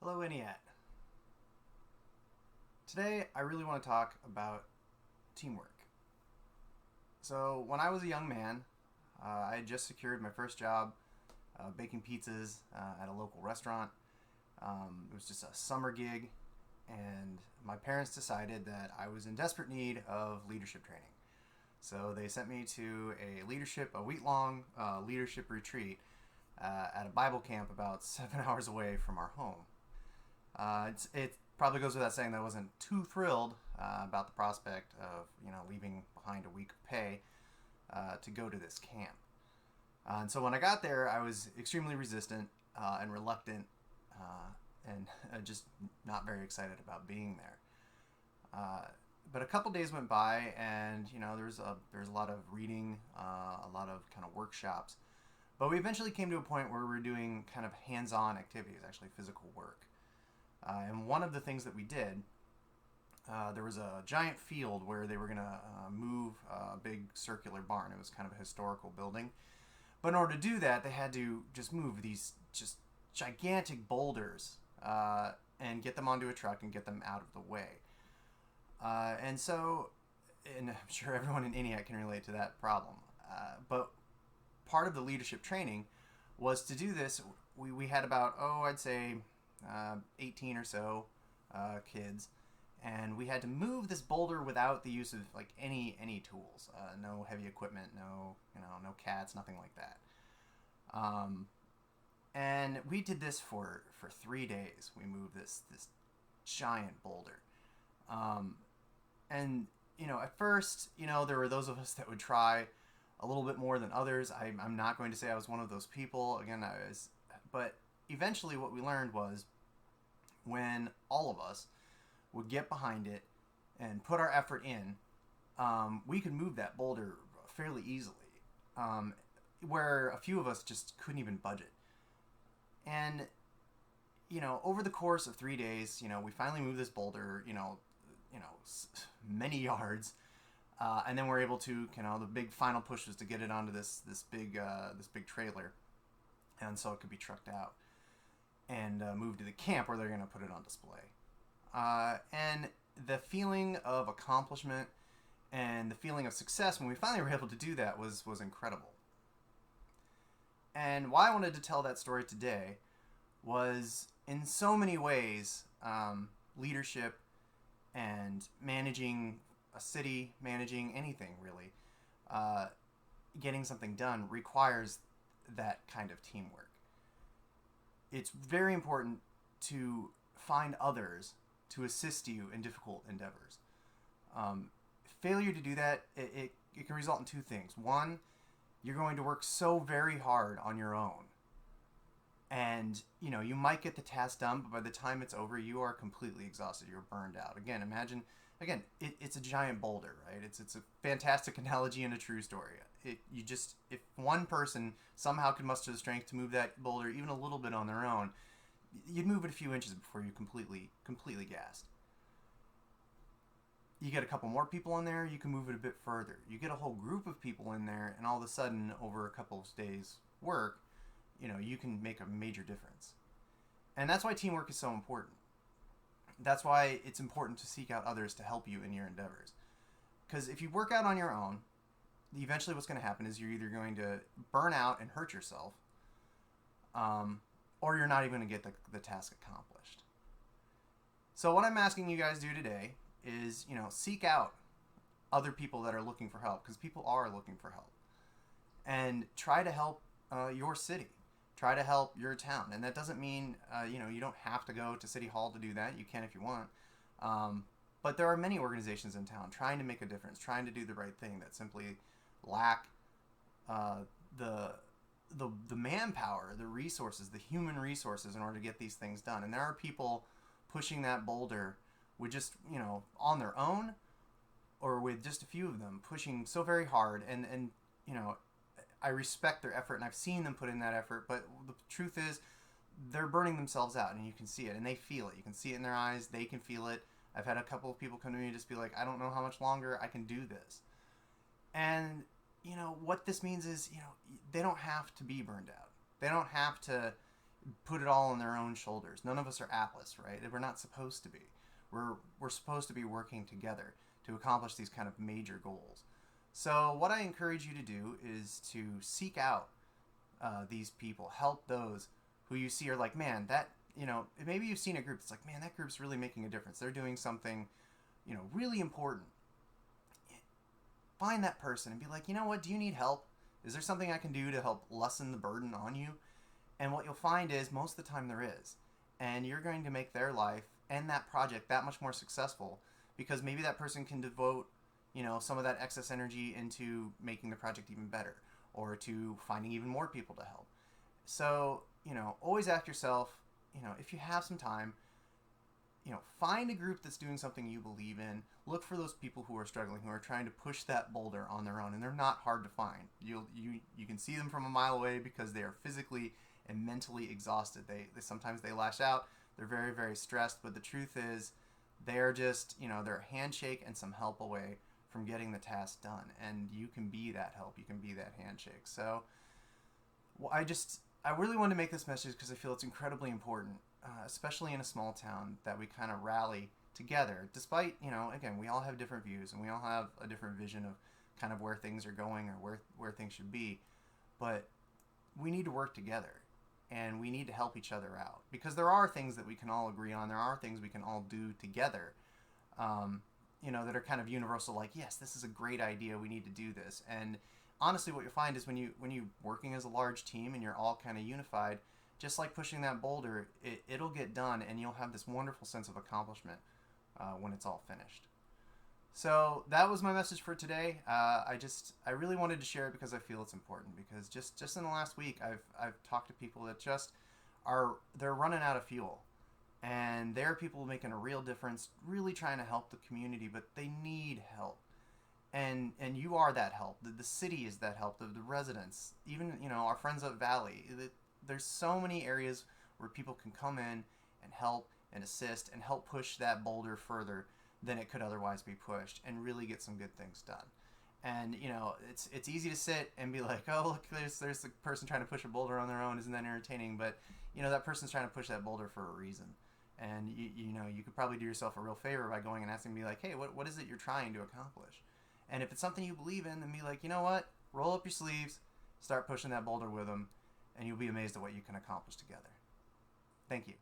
Hello, Eniat. Today, I really want to talk about teamwork. So, when I was a young man, I had just secured my first job baking pizzas at a local restaurant. It was just a summer gig, and my parents decided that I was in desperate need of leadership training. So, they sent me to a week long leadership retreat at a Bible camp about 7 hours away from our home. It probably goes without saying that I wasn't too thrilled about the prospect of leaving behind a week of pay to go to this camp. And so when I got there, I was extremely resistant and reluctant, and just not very excited about being there. But a couple days went by, and there's a lot of reading, a lot of kind of workshops. But we eventually came to a point where we were doing kind of hands-on activities, actually physical work. And one of the things that we did, there was a giant field where they were going to move a big circular barn. It was kind of a historical building. But in order to do that, they had to just move these just gigantic boulders and get them onto a truck and get them out of the way. And I'm sure everyone in Eniac can relate to that problem. But part of the leadership training was to do this. We had about, I'd say 18 or so kids, and we had to move this boulder without the use of like any tools, no heavy equipment, no cats, nothing like that. And we did this for 3 days. We moved this giant boulder, and at first, there were those of us that would try a little bit more than others. I'm not going to say I was one of those people. Again, but eventually what we learned was when all of us would get behind it and put our effort in, we could move that boulder fairly easily, where a few of us just couldn't even budget. And, over the course of 3 days, we finally moved this boulder, many yards. And then we're able to, the big final push was to get it onto this big trailer, and so it could be trucked out and moved to the camp where they're going to put it on display. And the feeling of accomplishment and the feeling of success when we finally were able to do that was incredible. And why I wanted to tell that story today was, in so many ways, leadership and managing a city, managing anything really, getting something done requires that kind of teamwork. It's very important to find others to assist you in difficult endeavors. Failure to do that, it can result in two things. One, you're going to work so very hard on your own, and you might get the task done, but by the time it's over, you are completely exhausted. You're burned out. Again, it's a giant boulder, right? It's a fantastic analogy and a true story. If one person somehow could muster the strength to move that boulder even a little bit on their own, you'd move it a few inches before you completely gassed. You get a couple more people in there, you can move it a bit further. You get a whole group of people in there, and all of a sudden, over a couple of days' work, you can make a major difference. And that's why teamwork is so important. That's why it's important to seek out others to help you in your endeavors. Because if you work out on your own, eventually what's going to happen is you're either going to burn out and hurt yourself, or you're not even going to get the task accomplished. So what I'm asking you guys to do today is, seek out other people that are looking for help, because people are looking for help. And try to help your city. Try to help your town. And that doesn't mean, you don't have to go to City Hall to do that. You can if you want. But there are many organizations in town trying to make a difference, trying to do the right thing, that simply lack the manpower, the resources, the human resources in order to get these things done. And there are people pushing that boulder with just, on their own, or with just a few of them pushing so very hard. And I respect their effort, and I've seen them put in that effort, but the truth is they're burning themselves out, and you can see it, and they feel it. You can see it in their eyes. They can feel it. I've had a couple of people come to me and just be like, I don't know how much longer I can do this. And, what this means is, they don't have to be burned out. They don't have to, put it all on their own shoulders. None of us are Atlas, right? We're not supposed to be. We're supposed to be working together to accomplish these kind of major goals. So what I encourage you to do is to seek out these people, help those who you see are like, man, that, maybe you've seen a group that's like, man, that group's really making a difference. They're doing something, really important. Find that person and be like, you know what, do you need help? Is there something I can do to help lessen the burden on you? And what you'll find is most of the time there is. And you're going to make their life and that project that much more successful because maybe that person can devote, some of that excess energy into making the project even better or to finding even more people to help. So, always ask yourself, if you have some time, find a group that's doing something you believe in. Look for those people who are struggling, who are trying to push that boulder on their own, and they're not hard to find. You can see them from a mile away because they are physically and mentally exhausted. They sometimes they lash out. They're very, very stressed, but the truth is they're just, they're a handshake and some help away from getting the task done, and you can be that help. You can be that handshake. So I really wanted to make this message because I feel it's incredibly important, especially in a small town, that we kind of rally together. Despite, again, we all have different views and we all have a different vision of kind of where things are going or where things should be. But we need to work together and we need to help each other out because there are things that we can all agree on. There are things we can all do together, that are kind of universal, like, yes, this is a great idea. We need to do this. And honestly, what you'll find is when you're working as a large team and you're all kind of unified, just like pushing that boulder, it'll get done and you'll have this wonderful sense of accomplishment when it's all finished. So that was my message for today. I really wanted to share it because I feel it's important because just in the last week I've talked to people that they're running out of fuel. And there are people making a real difference, really trying to help the community, but they need help. And you are that help. The city is that help. The residents, even our friends at Valley. There's so many areas where people can come in and help and assist and help push that boulder further than it could otherwise be pushed, and really get some good things done. And it's easy to sit and be like, oh look, there's the person trying to push a boulder on their own. Isn't that entertaining? But that person's trying to push that boulder for a reason. And you could probably do yourself a real favor by going and asking, be like, hey, what is it you're trying to accomplish? And if it's something you believe in, then be like, you know what? Roll up your sleeves, start pushing that boulder with them, and you'll be amazed at what you can accomplish together. Thank you.